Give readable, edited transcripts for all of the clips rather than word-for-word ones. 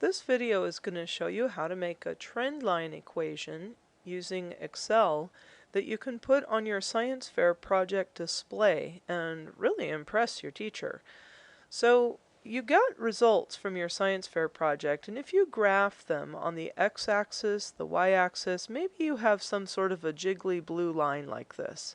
This video is going to show you how to make a trend line equation using Excel that you can put on your science fair project display and really impress your teacher. So you got results from your science fair project, and if you graph them on the x-axis, the y-axis, maybe you have some sort of a jiggly blue line like this.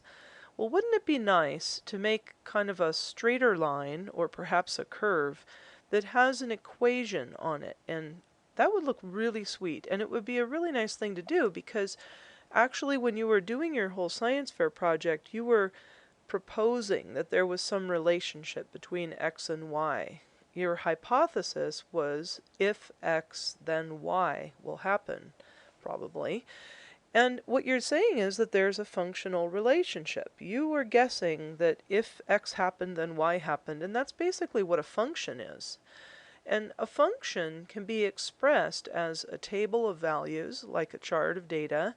Well, wouldn't it be nice to make kind of a straighter line, or perhaps a curve, that has an equation on it? And that would look really sweet, and it would be a really nice thing to do because actually when you were doing your whole science fair project, you were proposing that there was some relationship between x and y. Your hypothesis was if x, then y will happen, probably. And what you're saying is that there's a functional relationship. You were guessing that if x happened, then y happened, and that's basically what a function is. And a function can be expressed as a table of values, like a chart of data,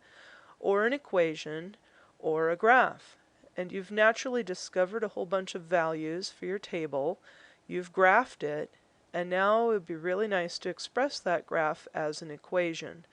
or an equation, or a graph. And you've naturally discovered a whole bunch of values for your table, you've graphed it, and now it would be really nice to express that graph as an equation.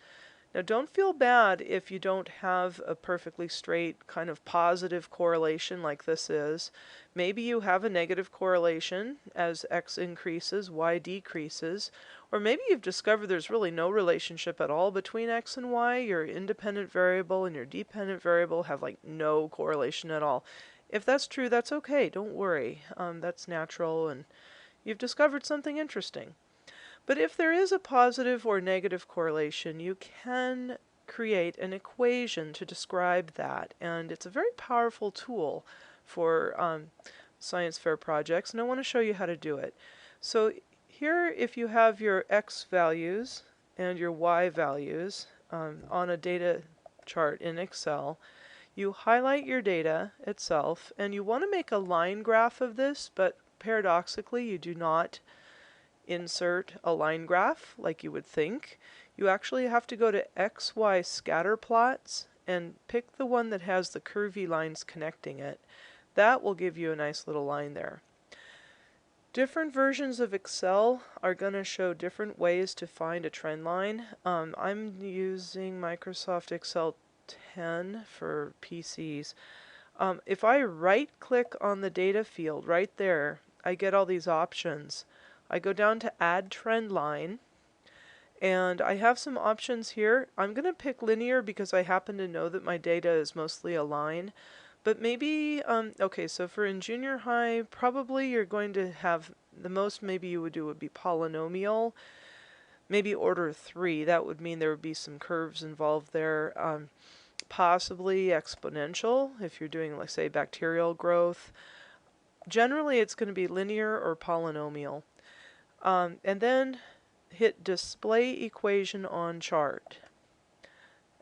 Now don't feel bad if you don't have a perfectly straight kind of positive correlation like this is. Maybe you have a negative correlation as x increases, y decreases, or maybe you've discovered there's really no relationship at all between x and y. Your independent variable and your dependent variable have like no correlation at all. If that's true, that's okay. Don't worry. That's natural, and you've discovered something interesting. But if there is a positive or negative correlation, you can create an equation to describe that. And it's a very powerful tool for science fair projects, and I want to show you how to do it. So here, if you have your x values and your y values on a data chart in Excel, you highlight your data itself, and you want to make a line graph of this, but paradoxically, you do not insert a line graph like you would think. You actually have to go to XY scatter plots and pick the one that has the curvy lines connecting it. That will give you a nice little line there. Different versions of Excel are going to show different ways to find a trend line. I'm using Microsoft Excel 10 for PCs. If I right click on the data field right there, I get all these options. I go down to Add Trend Line, and I have some options here. I'm going to pick linear because I happen to know that my data is mostly a line. But maybe, okay, so for in junior high, probably you're going to have the most maybe you would do would be polynomial, maybe order 3. That would mean there would be some curves involved there. Possibly exponential if you're doing, like, say, bacterial growth. Generally, it's going to be linear or polynomial. And then hit Display Equation on Chart,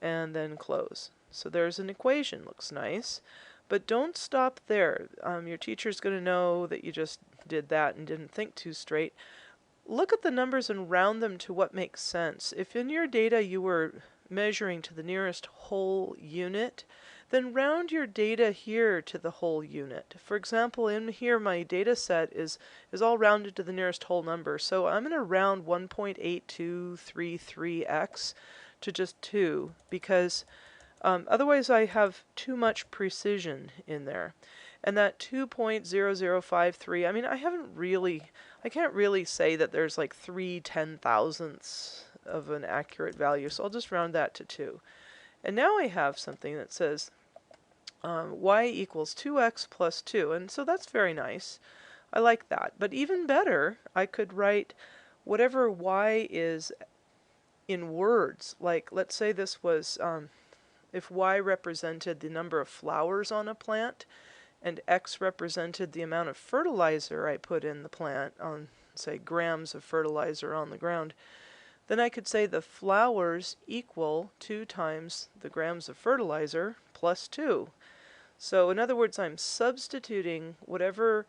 and then close. So there's an equation, looks nice, but don't stop there. Your teacher's going to know that you just did that and didn't think too straight. Look at the numbers and round them to what makes sense. If in your data you were measuring to the nearest whole unit, then round your data here to the whole unit. For example, in here my data set is all rounded to the nearest whole number, so I'm going to round 1.8233x to just 2 because otherwise I have too much precision in there. And that 2.0053, I mean, I can't really say that there's like 3/10,000ths of an accurate value, so I'll just round that to 2. And now I have something that says y equals 2x plus 2, and so that's very nice. I like that. But even better, I could write whatever y is in words. Like, let's say this was, if y represented the number of flowers on a plant, and x represented the amount of fertilizer I put in the plant, on, say, grams of fertilizer on the ground, then I could say the flowers equal 2 times the grams of fertilizer plus 2. So in other words, I'm substituting whatever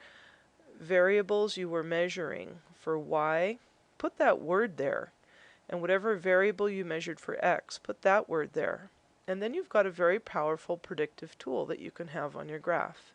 variables you were measuring for y, put that word there. And whatever variable you measured for x, put that word there. And then you've got a very powerful predictive tool that you can have on your graph.